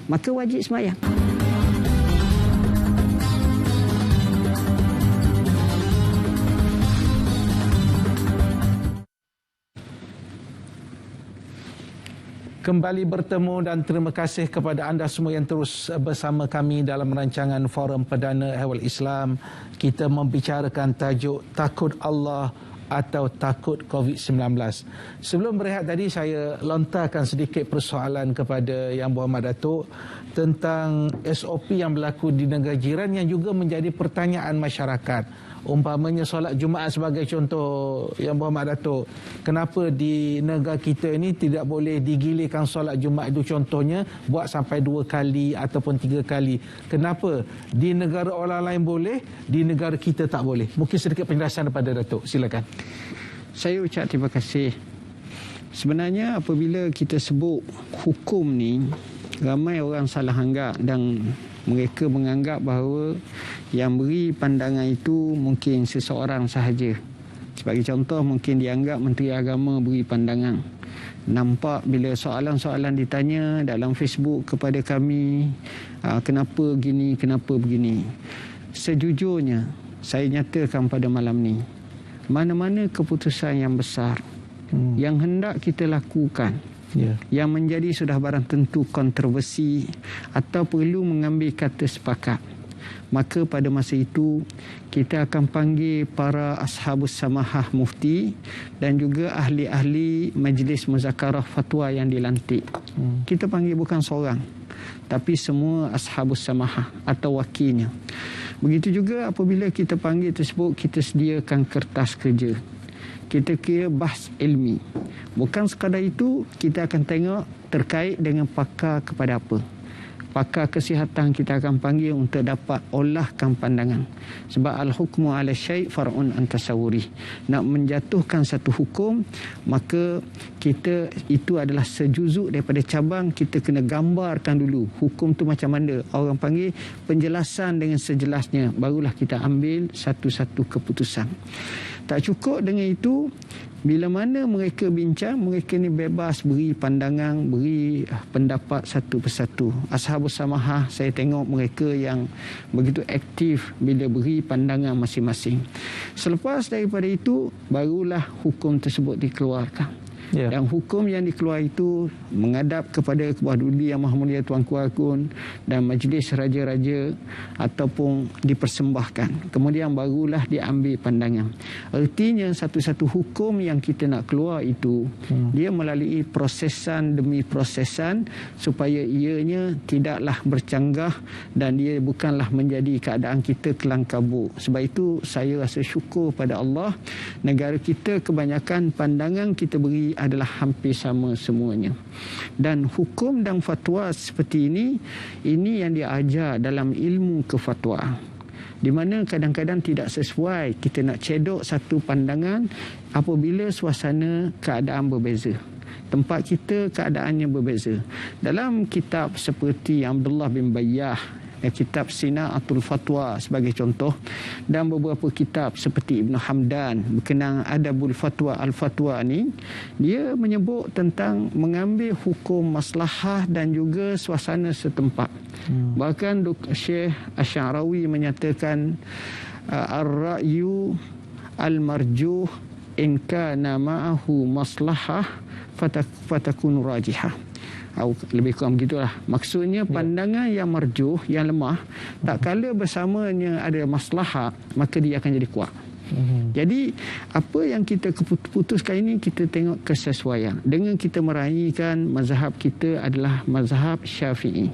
maka wajib sembahyang. Kembali bertemu dan terima kasih kepada anda semua yang terus bersama kami dalam rancangan Forum Perdana Ehwal Islam. Kita membicarakan tajuk Takut Allah atau Takut COVID-19. Sebelum berehat tadi, saya lontarkan sedikit persoalan kepada Yang Berhormat Datuk tentang SOP yang berlaku di negara jiran yang juga menjadi pertanyaan masyarakat. Umpamanya solat Jumaat sebagai contoh, Yang Berhormat Datuk, kenapa di negara kita ini tidak boleh digilirkan solat Jumaat itu, contohnya buat sampai 2 kali ataupun 3 kali? Kenapa di negara orang lain boleh, di negara kita tak boleh? Mungkin sedikit penjelasan daripada Datuk, silakan. Saya ucap terima kasih. Sebenarnya apabila kita sebut hukum ni, ramai orang salah anggap dan mereka menganggap bahawa yang beri pandangan itu mungkin seseorang sahaja. Sebagai contoh, mungkin dianggap Menteri Agama beri pandangan. Nampak bila soalan-soalan ditanya dalam Facebook kepada kami, kenapa gini, kenapa begini. Sejujurnya, saya nyatakan pada malam ni, mana-mana keputusan yang besar yang hendak kita lakukan, yang menjadi sudah barang tentu kontroversi atau perlu mengambil kata sepakat, maka pada masa itu kita akan panggil para ashabus samahah mufti dan juga ahli-ahli majlis muzakarah fatwa yang dilantik. Kita panggil bukan seorang, tapi semua ashabus samahah atau wakilnya. Begitu juga apabila kita panggil tersebut, kita sediakan kertas kerja. Kita kira bahas ilmi. Bukan sekadar itu, kita akan tengok terkait dengan pakar kepada apa. Pakar kesihatan kita akan panggil untuk dapat olahkan pandangan. Sebab al-hukmu ala syai' far'un an tasawwuri. Nak menjatuhkan satu hukum, maka kita itu adalah sejuzuk daripada cabang. Kita kena gambarkan dulu hukum tu macam mana. Orang panggil penjelasan dengan sejelasnya. Barulah kita ambil satu-satu keputusan. Tak cukup dengan itu, bila mana mereka bincang, mereka ni bebas beri pandangan, beri pendapat satu persatu. Ashabus samahah, saya tengok mereka yang begitu aktif bila beri pandangan masing-masing. Selepas daripada itu, barulah hukum tersebut dikeluarkan. Dan hukum yang dikeluar itu menghadap kepada Kebawah Duli Yang Maha Mulia Tuanku Agung dan majlis raja-raja ataupun dipersembahkan. Kemudian barulah diambil pandangan. Artinya satu-satu hukum yang kita nak keluar itu, dia melalui prosesan demi prosesan supaya ianya tidaklah bercanggah dan dia bukanlah menjadi keadaan kita kelang kabut. Sebab itu saya rasa syukur pada Allah, negara kita kebanyakan pandangan kita beri adalah hampir sama semuanya. Dan hukum dan fatwa seperti ini yang diajar dalam ilmu kefatwaan, di mana kadang-kadang tidak sesuai, kita nak cedok satu pandangan apabila suasana keadaan berbeza. Tempat kita keadaannya berbeza. Dalam kitab seperti Abdullah bin Bayyah, kitab Sina'atul Fatwa sebagai contoh, dan beberapa kitab seperti Ibn Hamdan berkenaan Adabul Fatwa Al-Fatwa ni, dia menyebut tentang mengambil hukum maslahah dan juga suasana setempat. Bahkan Syekh Asy'arawi menyatakan ar-ra'yu al-marjuh in kana ma'ahu maslahah fatakun rajihah. Lebih kurang begitulah. Maksudnya pandangan yang marjuh, yang lemah, tak kala bersamanya ada maslahat, maka dia akan jadi kuat. Jadi apa yang kita putuskan ini, kita tengok kesesuaian. Dengan kita meraihkan mazhab kita adalah mazhab Syafi'i.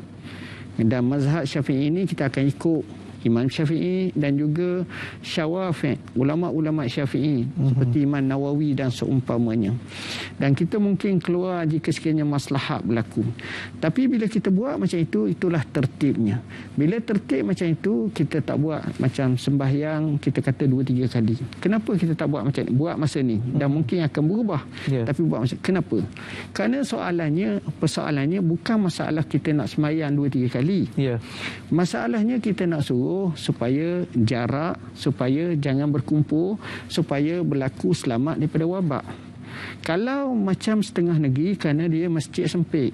Dan mazhab Syafi'i ini kita akan ikut Imam Syafi'i dan juga Syawafi', ulama-ulama Syafi'i seperti Imam Nawawi dan seumpamanya. Dan kita mungkin keluar jika sekiranya maslahat berlaku. Tapi bila kita buat macam itu, itulah tertibnya. Bila tertib macam itu, kita tak buat macam sembahyang kita kata 2-3 kali. Kenapa kita tak buat macam ni? Buat masa ni dan mungkin akan berubah. Tapi buat macam kenapa? Kerana persoalannya bukan masalah kita nak sembahyang 2-3 kali. Masalahnya kita nak suruh supaya jarak, supaya jangan berkumpul, supaya berlaku selamat daripada wabak. Kalau macam setengah negeri kerana dia masjid sempit,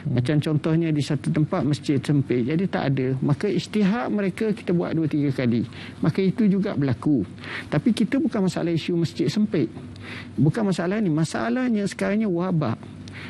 Macam contohnya di satu tempat masjid sempit, jadi tak ada. Maka ijtihad mereka kita buat 2-3 kali. Maka itu juga berlaku. Tapi kita bukan masalah isu masjid sempit. Bukan masalah ni. Masalahnya sekarangnya wabak.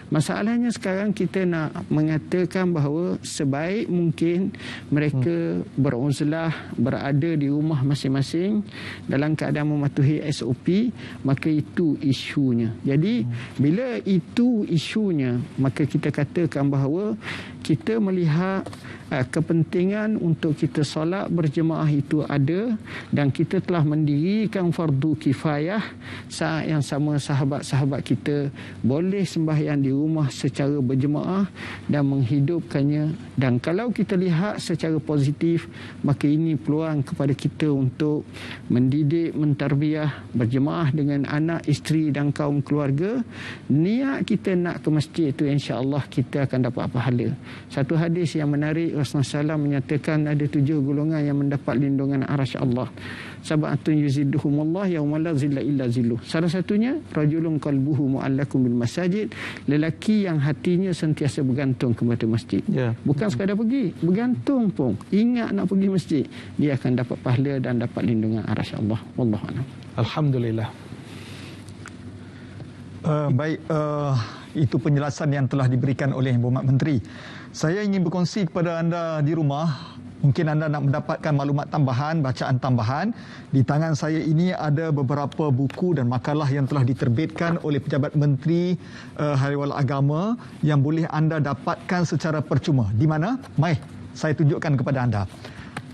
Masalahnya sekarang kita nak mengatakan bahawa sebaik mungkin mereka beruzlah, berada di rumah masing-masing dalam keadaan mematuhi SOP, maka itu isunya. Jadi bila itu isunya, maka kita katakan bahawa kita melihat kepentingan untuk kita solat berjemaah itu ada, dan kita telah mendirikan fardu kifayah. Saat yang sama sahabat-sahabat kita boleh sembahyang di rumah secara berjemaah dan menghidupkannya. Dan kalau kita lihat secara positif, maka ini peluang kepada kita untuk mendidik, mentarbiah berjemaah dengan anak, isteri dan kaum keluarga. Niat kita nak ke masjid itu, insya-Allah kita akan dapat pahala. Satu hadis yang menarik, Rasulullah SAW menyatakan ada 7 golongan yang mendapat lindungan arasy Allah. Sab'atun yuziduhumullah yauma la zilla illa zilluh. Salah satunya rajulun qalbuhu mu'allaqun bil masajid, lelaki yang hatinya sentiasa bergantung kepada masjid. Bukan sekadar pergi, bergantung pun. Ingat nak pergi masjid, dia akan dapat pahala dan dapat lindungan arasy Allah. Wallahu a'lam. Alhamdulillah. Baik, itu penjelasan yang telah diberikan oleh Berhormat Menteri. Saya ingin berkongsi kepada anda di rumah, mungkin anda nak mendapatkan maklumat tambahan, bacaan tambahan. Di tangan saya ini ada beberapa buku dan makalah yang telah diterbitkan oleh Pejabat Menteri Hariwal Agama yang boleh anda dapatkan secara percuma. Di mana? Mai, saya tunjukkan kepada anda.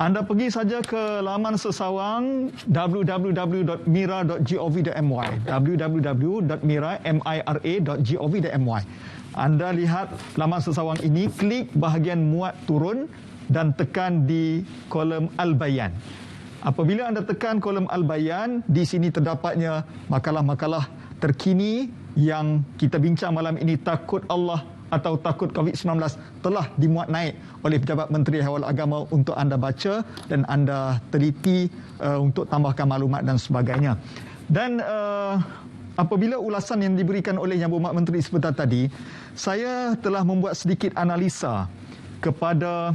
Anda pergi saja ke laman sesawang www.mira.gov.my, www.mira.gov.my. Anda lihat laman sesawang ini, klik bahagian muat turun dan tekan di kolom Al-Bayan. Apabila anda tekan kolom Al-Bayan, di sini terdapatnya makalah-makalah terkini yang kita bincang malam ini. Takut Allah atau takut COVID-19 telah dimuat naik oleh Pejabat Menteri Hariwal Agama untuk anda baca dan anda teliti untuk tambahkan maklumat dan sebagainya. Dan apabila ulasan yang diberikan oleh Yang Berhormat Menteri sebentar tadi, saya telah membuat sedikit analisa kepada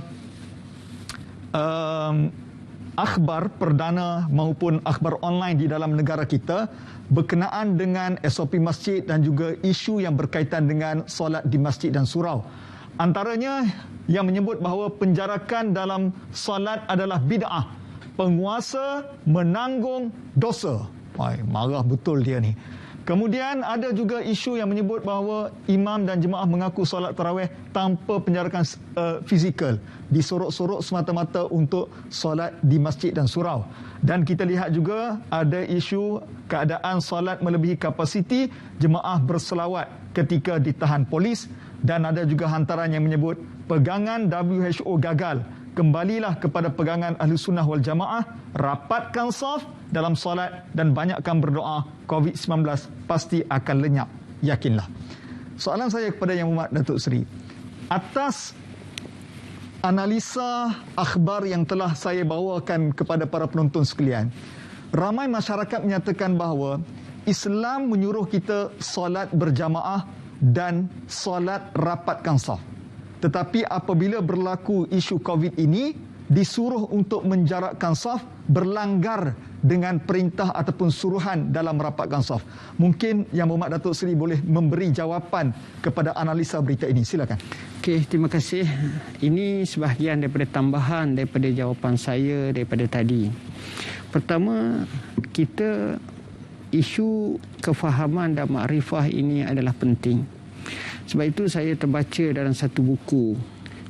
akhbar perdana maupun akhbar online di dalam negara kita berkenaan dengan SOP masjid dan juga isu yang berkaitan dengan solat di masjid dan surau. Antaranya yang menyebut bahawa penjarakan dalam solat adalah bid'ah. Penguasa menanggung dosa. Marah betul dia ni. Kemudian ada juga isu yang menyebut bahawa imam dan jemaah mengaku solat tarawih tanpa penjarakan fizikal, disorok-sorok semata-mata untuk solat di masjid dan surau. Dan kita lihat juga ada isu keadaan solat melebihi kapasiti, jemaah berselawat ketika ditahan polis, dan ada juga hantaran yang menyebut pegangan WHO gagal. Kembalilah kepada pegangan Ahli Sunnah wal Jamaah, rapatkan saf dalam solat dan banyakkan berdoa, COVID-19 pasti akan lenyap, yakinlah. Soalan saya kepada Yang Berhormat Datuk Seri, atas analisa akhbar yang telah saya bawakan kepada para penonton sekalian, ramai masyarakat menyatakan bahawa Islam menyuruh kita solat berjamaah dan solat rapatkan saf. Tetapi apabila berlaku isu COVID ini, disuruh untuk menjarakkan saf, berlanggar dengan perintah ataupun suruhan dalam rapatkan saf. Mungkin Yang Berhormat Datuk Seri boleh memberi jawapan kepada analisa berita ini. Silakan. Okey, terima kasih. Ini sebahagian daripada tambahan daripada jawapan saya daripada tadi. Pertama, kita isu kefahaman dan makrifah ini adalah penting. Sebab itu saya terbaca dalam satu buku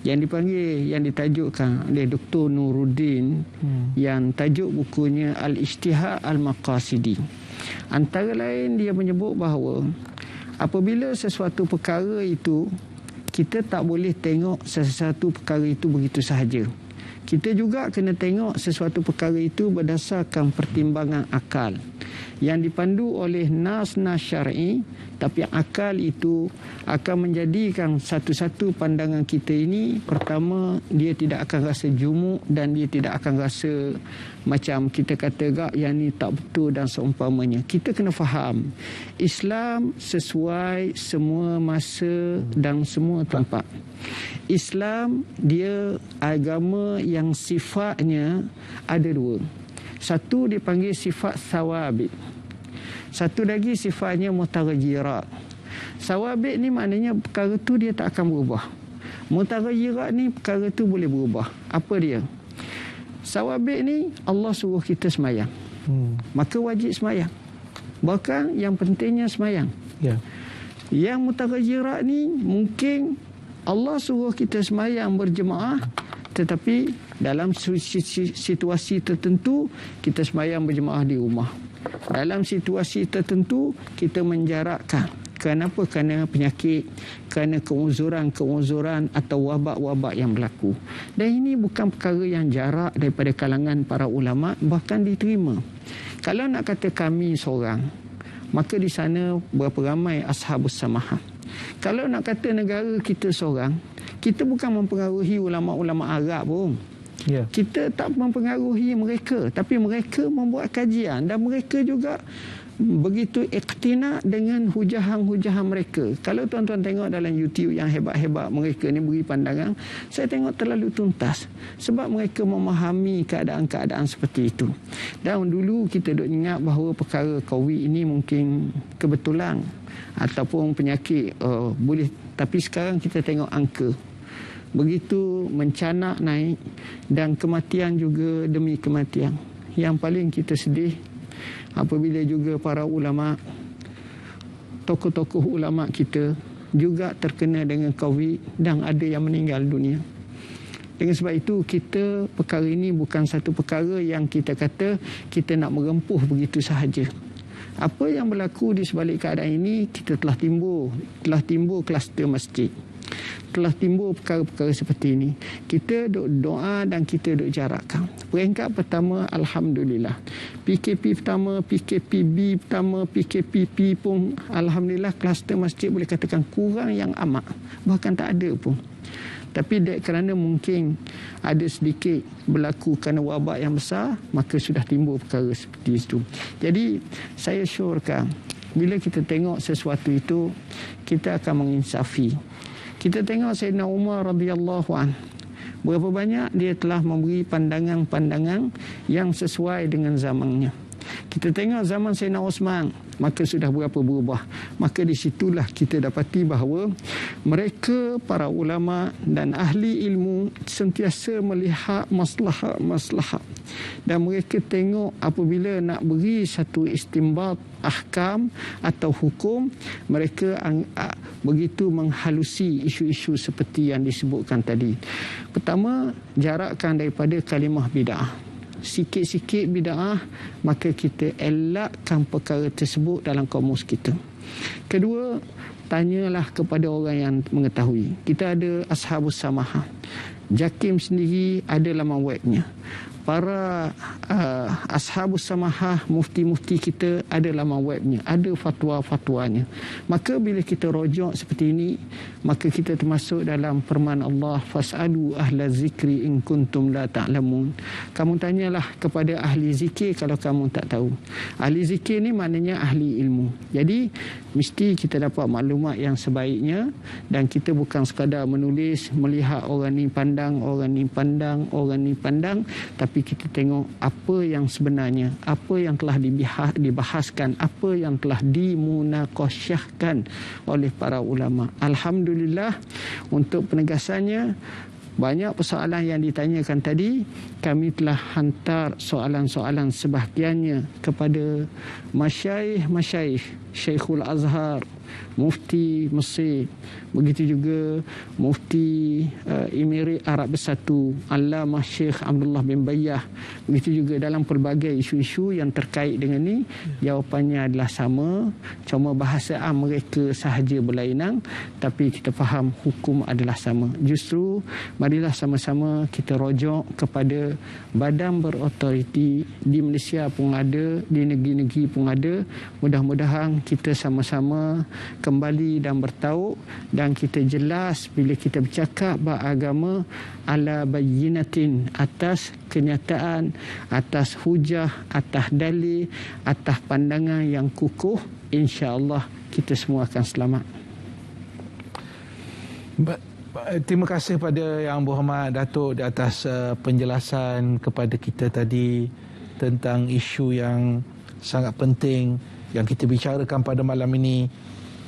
yang ditajukkan oleh Dr. Nuruddin, yang tajuk bukunya Al-Ijtihad Al-Maqasidi. Antara lain dia menyebut bahawa apabila sesuatu perkara itu, kita tak boleh tengok sesuatu perkara itu begitu sahaja. Kita juga kena tengok sesuatu perkara itu berdasarkan pertimbangan akal. yang dipandu oleh nas-nas syar'i, tapi akal itu akan menjadikan satu-satu pandangan kita ini, pertama dia tidak akan rasa jumuk dan dia tidak akan rasa macam kita kata gak yang ni tak betul dan seumpamanya. Kita kena faham Islam sesuai semua masa dan semua tempat. Islam dia agama yang sifatnya ada dua. Satu dipanggil sifat sawabit. Satu lagi sifatnya mutaghayirat. Sawabit ni maknanya perkara tu dia tak akan berubah. Mutaghayirat ni perkara tu boleh berubah. Apa dia? Sawabit ni Allah suruh kita semayang. Maka wajib semayang. Bahkan yang pentingnya semayang. Ya. Yang mutaghayirat ni mungkin Allah suruh kita semayang berjemaah, tetapi dalam situasi tertentu kita semayang berjemaah di rumah. Dalam situasi tertentu kita menjarakkan. Kenapa? Kerana penyakit, kerana keuzuran atau wabak-wabak yang berlaku. Dan ini bukan perkara yang jarak daripada kalangan para ulama, bahkan diterima. Kalau nak kata kami seorang, maka di sana berapa ramai ashabus samahah. Kalau nak kata negara kita seorang, kita bukan mempengaruhi ulama-ulama Arab pun. Ya. Kita tak mempengaruhi mereka, tapi mereka membuat kajian dan mereka juga begitu iktina dengan hujahan-hujahan mereka. Kalau tuan-tuan tengok dalam YouTube yang hebat-hebat mereka ni beri pandangan, saya tengok terlalu tuntas sebab mereka memahami keadaan-keadaan seperti itu. Dan dulu kita duk ingat bahawa perkara COVID ini mungkin kebetulan ataupun penyakit boleh, tapi sekarang kita tengok angka begitu mencanak naik dan kematian juga demi kematian. Yang paling kita sedih apabila juga para ulama, tokoh-tokoh ulama kita juga terkena dengan COVID dan ada yang meninggal dunia. Dengan sebab itu kita, perkara ini bukan satu perkara yang kita kata kita nak merempuh begitu sahaja. Apa yang berlaku di sebalik keadaan ini, kita telah timbul kluster masjid. Telah timbul perkara-perkara seperti ini. Kita duk doa dan kita duk jarakkan. Peringkat pertama, Alhamdulillah. PKP pertama, PKPB pertama, PKPP pun Alhamdulillah kluster masjid boleh katakan kurang yang amat. Bahkan tak ada pun. Tapi kerana mungkin ada sedikit berlaku kerana wabak yang besar, maka sudah timbul perkara seperti itu. Jadi saya syorkan bila kita tengok sesuatu itu, kita akan menginsafi. Kita tengok Sayyidina Umar radhiyallahu anhu, berapa banyak dia telah memberi pandangan-pandangan yang sesuai dengan zamannya. Kita tengok zaman Sayyidina Osman, maka sudah berapa berubah. Maka di situlah kita dapati bahawa mereka para ulama dan ahli ilmu sentiasa melihat maslahat-maslahat. Dan mereka tengok apabila nak beri satu istimbat ahkam atau hukum, mereka begitu menghalusi isu-isu seperti yang disebutkan tadi. Pertama, jarakkan daripada kalimah bid'ah. Sikit-sikit bid'ah, maka kita elakkan perkara tersebut dalam kamus kita. Kedua, tanyalah kepada orang yang mengetahui. Kita ada ashabus samahah. JAKIM sendiri ada laman webnya. Para ashabus samahah, mufti-mufti kita ada laman webnya, ada fatwa-fatwanya. Maka bila kita rojok seperti ini, maka kita termasuk dalam firman Allah, fas'alu ahla zikri in kuntum la ta'lamun. Kamu tanyalah kepada ahli zikir kalau kamu tak tahu. Ahli zikir ni maknanya ahli ilmu. Jadi mesti kita dapat maklumat yang sebaiknya, dan kita bukan sekadar menulis, melihat orang ni pandang, orang ni pandang, orang ni pandang, tapi kita tengok apa yang sebenarnya, apa yang telah dibahaskan, apa yang telah dimunaqasyahkan oleh para ulama. Alhamdulillah, untuk penegasannya, banyak persoalan yang ditanyakan tadi, kami telah hantar soalan-soalan sebahagiannya kepada masyayikh, Syekhul Azhar, Mufti Mesir, begitu juga Mufti Emirat Arab Bersatu, Allamah Syekh Abdullah bin Bayyah. Begitu juga dalam pelbagai isu-isu yang terkait dengan ni, jawapannya adalah sama, cuma bahasa mereka sahaja berlainan, tapi kita faham hukum adalah sama. Justru marilah sama-sama kita rujuk kepada badan berotoriti di Malaysia pun ada, di negeri-negeri pun ada. Mudah-mudahan kita sama-sama kembali dan bertauk, dan kita jelas bila kita bercakap beragama ala bayyinatin, atas kenyataan, atas hujah, atas dalil, atas pandangan yang kukuh, insya-Allah kita semua akan selamat. Terima kasih pada Yang Berhormat Datuk di atas penjelasan kepada kita tadi tentang isu yang sangat penting yang kita bicarakan pada malam ini,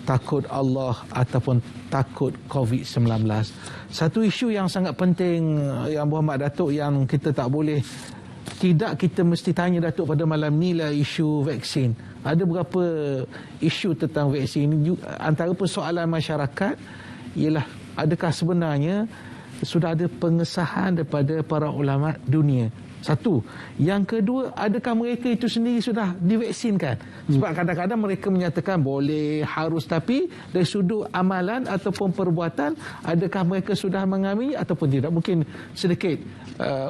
takut Allah ataupun takut COVID-19. Satu isu yang sangat penting Yang Berhormat Datuk yang kita tak boleh tidak kita mesti tanya Datuk pada malam ni lah isu vaksin. Ada beberapa isu tentang vaksin ini. Antara persoalan masyarakat ialah adakah sebenarnya sudah ada pengesahan daripada para ulama dunia. Satu. Yang kedua, adakah mereka itu sendiri sudah divaksinkan? Sebab kadang-kadang mereka menyatakan boleh, harus, tapi dari sudut amalan ataupun perbuatan, adakah mereka sudah mengambil ataupun tidak? Mungkin sedikit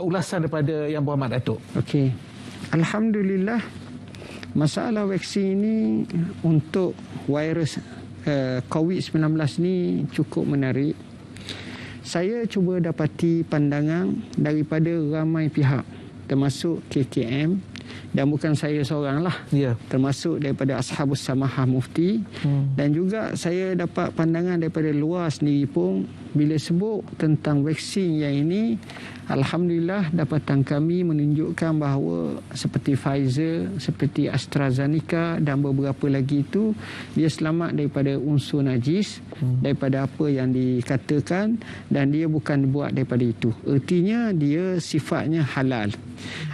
ulasan daripada Yang Berhormat Datuk. Okey. Alhamdulillah, masalah vaksin ini untuk virus COVID-19 ni cukup menarik. Saya cuba dapati pandangan daripada ramai pihak, termasuk KKM, dan bukan saya seorang lah, termasuk daripada Ashabus Samahah Mufti, dan juga saya dapat pandangan daripada luar sendiri pun. Bila sebut tentang vaksin yang ini, alhamdulillah dapatan kami menunjukkan bahawa seperti Pfizer, seperti AstraZeneca dan beberapa lagi itu, dia selamat daripada unsur najis, daripada apa yang dikatakan, dan dia bukan dibuat daripada itu. Ertinya dia sifatnya halal.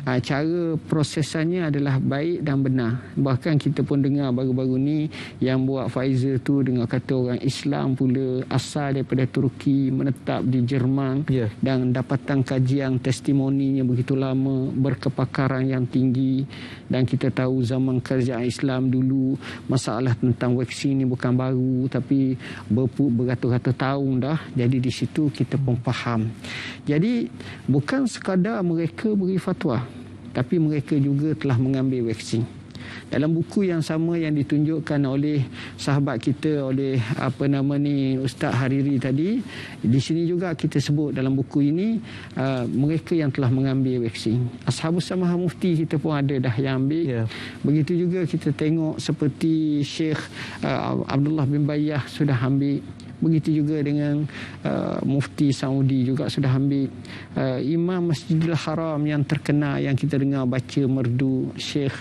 Cara prosesannya adalah baik dan benar. Bahkan kita pun dengar baru-baru ni yang buat Pfizer tu dengar kata orang Islam pula, asal daripada Turki, menetap di Jerman, dan dapatan kajian testimoninya begitu lama, berkepakaran yang tinggi. Dan kita tahu zaman kerajaan Islam dulu, masalah tentang vaksin ni bukan baru, tapi beratus-ratus tahun dah. Jadi di situ kita pun faham. Jadi bukan sekadar mereka beri fatwa, tapi mereka juga telah mengambil vaksin. Dalam buku yang sama yang ditunjukkan oleh sahabat kita, oleh Ustaz Hariri tadi, di sini juga kita sebut dalam buku ini mereka yang telah mengambil vaksin. Ashabus Samahah Mufti kita pun ada dah yang ambil. Begitu juga kita tengok seperti Syekh Abdullah bin Bayyah sudah ambil. Begitu juga dengan Mufti Saudi juga sudah ambil. Imam Masjidil Haram yang terkenal yang kita dengar baca merdu, Syekh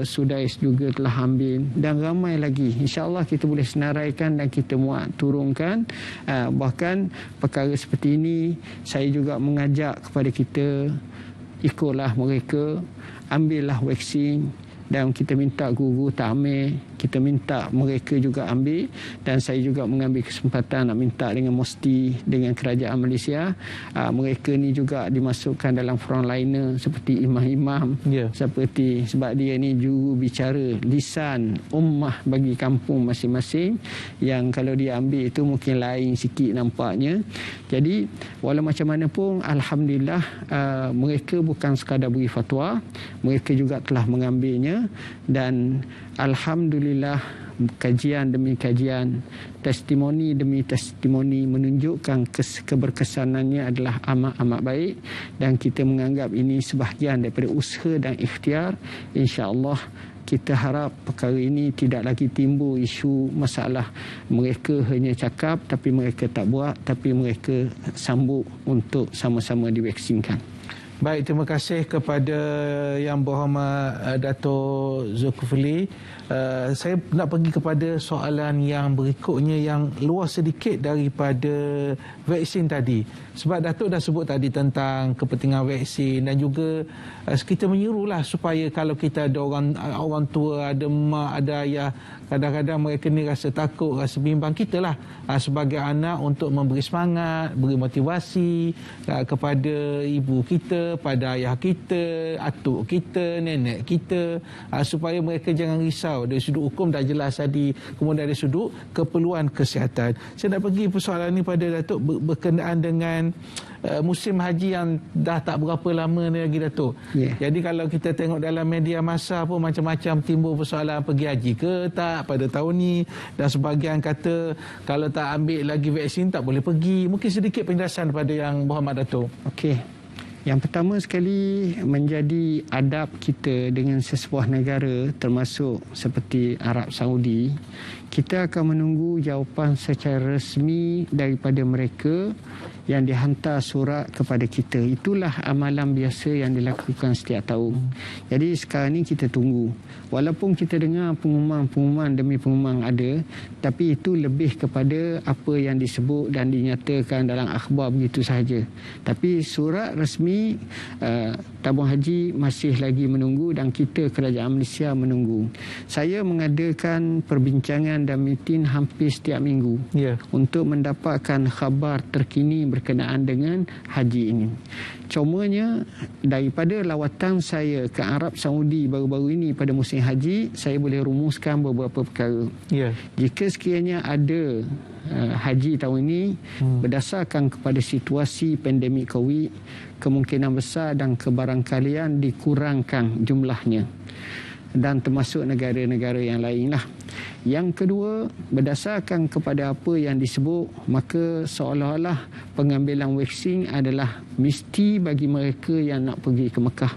Sudais juga telah ambil, dan ramai lagi. InsyaAllah kita boleh senaraikan dan kita muat turunkan. Bahkan perkara seperti ini saya juga mengajak kepada kita, ikutlah mereka, ambillah vaksin. Dan kita minta guru takmir, kita minta mereka juga ambil, dan saya juga mengambil kesempatan nak minta dengan Mufti, dengan kerajaan Malaysia, mereka ni juga dimasukkan dalam frontliner seperti imam-imam, seperti, sebab dia ni juru bicara lisan ummah bagi kampung masing-masing, yang kalau dia ambil itu mungkin lain sikit nampaknya. Jadi walau macam mana pun, alhamdulillah mereka bukan sekadar beri fatwa, mereka juga telah mengambilnya. Dan alhamdulillah kajian demi kajian, testimoni demi testimoni menunjukkan keberkesanannya adalah amat-amat baik, dan kita menganggap ini sebahagian daripada usaha dan ikhtiar. InsyaAllah kita harap perkara ini tidak lagi timbul isu masalah mereka hanya cakap tapi mereka tak buat, tapi mereka sambut untuk sama-sama divaksinkan. Baik, terima kasih kepada Yang Berhormat Dato' Zulkifli. Saya nak pergi kepada soalan yang berikutnya yang luas sedikit daripada vaksin tadi. Sebab Datuk dah sebut tadi tentang kepentingan vaksin dan juga kita menyuruhlah supaya kalau kita ada orang tua, ada mak, ada ayah, kadang-kadang mereka ni rasa takut, rasa bimbang, kita lah sebagai anak untuk memberi semangat, beri motivasi kepada ibu kita, pada ayah kita, atuk kita, nenek kita, supaya mereka jangan risau. Dari sudut hukum dah jelas tadi, kemudian dari sudut keperluan kesihatan. Saya nak pergi persoalan ni pada Datuk berkenaan dengan musim haji yang dah tak berapa lama ni lagi, Datuk. Jadi kalau kita tengok dalam media masa pun macam-macam timbul persoalan pergi haji ke tak pada tahun ni, dan sebahagian kata kalau tak ambil lagi vaksin tak boleh pergi. Mungkin sedikit penjelasan pada Yang Berhormat Datuk. Okey. Yang pertama sekali, menjadi adab kita dengan sesebuah negara termasuk seperti Arab Saudi, kita akan menunggu jawapan secara resmi daripada mereka yang dihantar surat kepada kita. Itulah amalan biasa yang dilakukan setiap tahun. Jadi sekarang ni kita tunggu. Walaupun kita dengar pengumuman demi pengumuman ada, tapi itu lebih kepada apa yang disebut dan dinyatakan dalam akhbar begitu sahaja. Tapi surat resmi tabung haji masih lagi menunggu dan kita kerajaan Malaysia menunggu. Saya mengadakan perbincangan dan meeting hampir setiap minggu untuk mendapatkan khabar terkini berkenaan dengan haji ini. Cumanya daripada lawatan saya ke Arab Saudi baru-baru ini pada musim haji, saya boleh rumuskan beberapa perkara. Jika sekiranya ada haji tahun ini berdasarkan kepada situasi pandemik COVID, kemungkinan besar dan kebarangkalian dikurangkan jumlahnya, dan termasuk negara-negara yang lain lah. Yang kedua, berdasarkan kepada apa yang disebut, maka seolah-olah pengambilan vaksin adalah mesti bagi mereka yang nak pergi ke Mekah.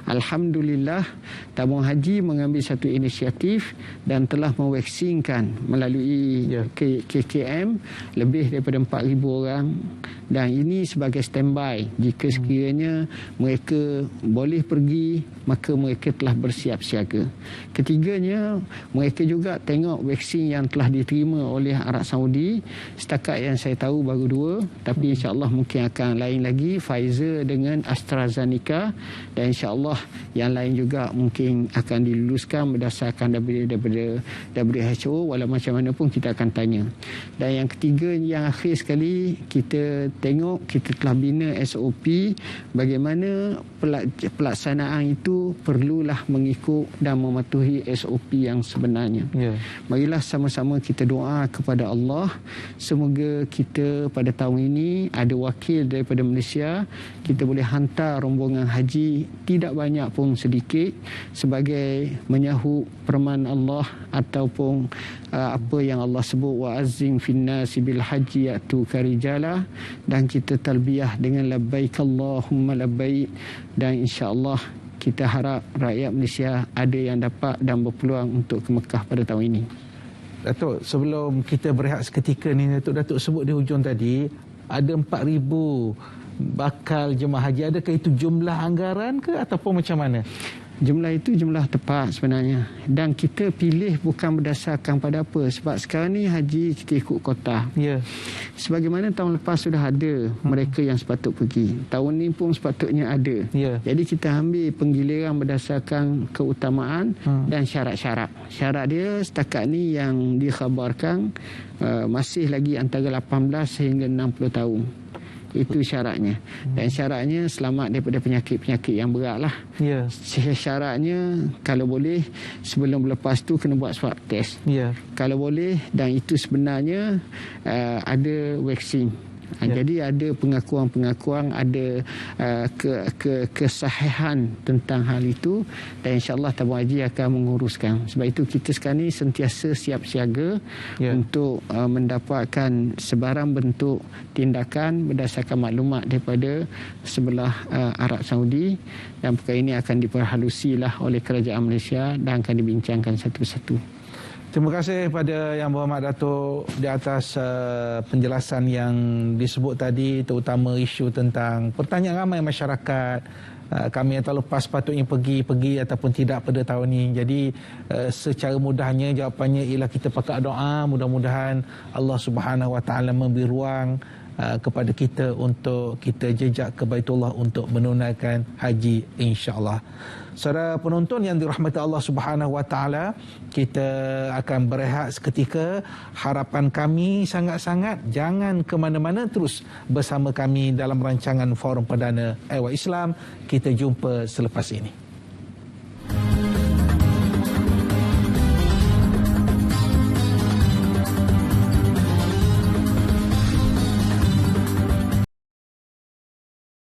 Alhamdulillah, tabung haji mengambil satu inisiatif dan telah mevaksinkan melalui KKM lebih daripada 4,000 orang, dan ini sebagai standby. Jika sekiranya mereka boleh pergi, maka mereka telah bersiap siaga. Ketiganya, mereka juga tengok vaksin yang telah diterima oleh Arab Saudi. Setakat yang saya tahu baru 2, tapi insya-Allah mungkin akan lain lagi, Pfizer dengan AstraZeneca, dan insya-Allah yang lain juga mungkin akan diluluskan berdasarkan daripada WHO. Walau macam mana pun kita akan tanya. Dan yang ketiga, yang akhir sekali, kita tengok kita telah bina SOP bagaimana pelaksanaan itu perlulah mengikut dan mematuhi SOP yang sebenarnya. Marilah sama-sama kita doa kepada Allah, semoga kita pada tahun ini ada wakil daripada Malaysia, kita boleh hantar rombongan haji tidak banyak pun sedikit sebagai menyahut perman Allah ataupun apa yang Allah sebut, wa azzim finnasi bil haji ya'tu karijala, dan kita talbiyah dengan labbaik Allahumma labbaik, dan insya-Allah kita harap rakyat Malaysia ada yang dapat dan berpeluang untuk ke Mekah pada tahun ini. Datuk, sebelum kita berehat seketika ni, Datuk sebut di hujung tadi ada 4,000 bakal jemaah haji. Adakah itu jumlah anggaran ke ataupun macam mana? Jumlah itu jumlah tepat sebenarnya, dan kita pilih bukan berdasarkan pada apa, sebab sekarang ni haji kita ikut kota. Sebagaimana tahun lepas sudah ada mereka yang sepatut pergi, tahun ni pun sepatutnya ada. Jadi kita ambil penggiliran berdasarkan keutamaan dan syarat-syarat. Syarat dia setakat ni yang dikhabarkan masih lagi antara 18 sehingga 60 tahun. Itu syaratnya. Dan syaratnya selamat daripada penyakit-penyakit yang berat lah. Syaratnya kalau boleh sebelum berlepas tu kena buat swab test. Kalau boleh, dan itu sebenarnya ada vaksin. Jadi ada pengakuan-pengakuan, ada kesahihan tentang hal itu, dan insya-Allah tabung haji akan menguruskan. Sebab itu kita sekarang ni sentiasa siap siaga untuk mendapatkan sebarang bentuk tindakan berdasarkan maklumat daripada sebelah Arab Saudi, dan perkara ini akan diperhalusilah oleh kerajaan Malaysia dan akan dibincangkan satu persatu. Terima kasih pada Yang Berhormat Datuk di atas penjelasan yang disebut tadi, terutama isu tentang pertanyaan ramai masyarakat. Kami yang tahun lepas patutnya pergi ataupun tidak pada tahun ini. Jadi secara mudahnya jawapannya ialah kita pakai doa, mudah-mudahan Allah Subhanahu Wa Taala memberi ruang kepada kita untuk kita jejak ke Baitullah untuk menunaikan haji, insya-Allah. Saudara penonton yang dirahmati Allah Subhanahu Wa Taala, kita akan berehat seketika. Harapan kami sangat-sangat jangan ke mana-mana, terus bersama kami dalam rancangan Forum Perdana Ehwal Islam. Kita jumpa selepas ini.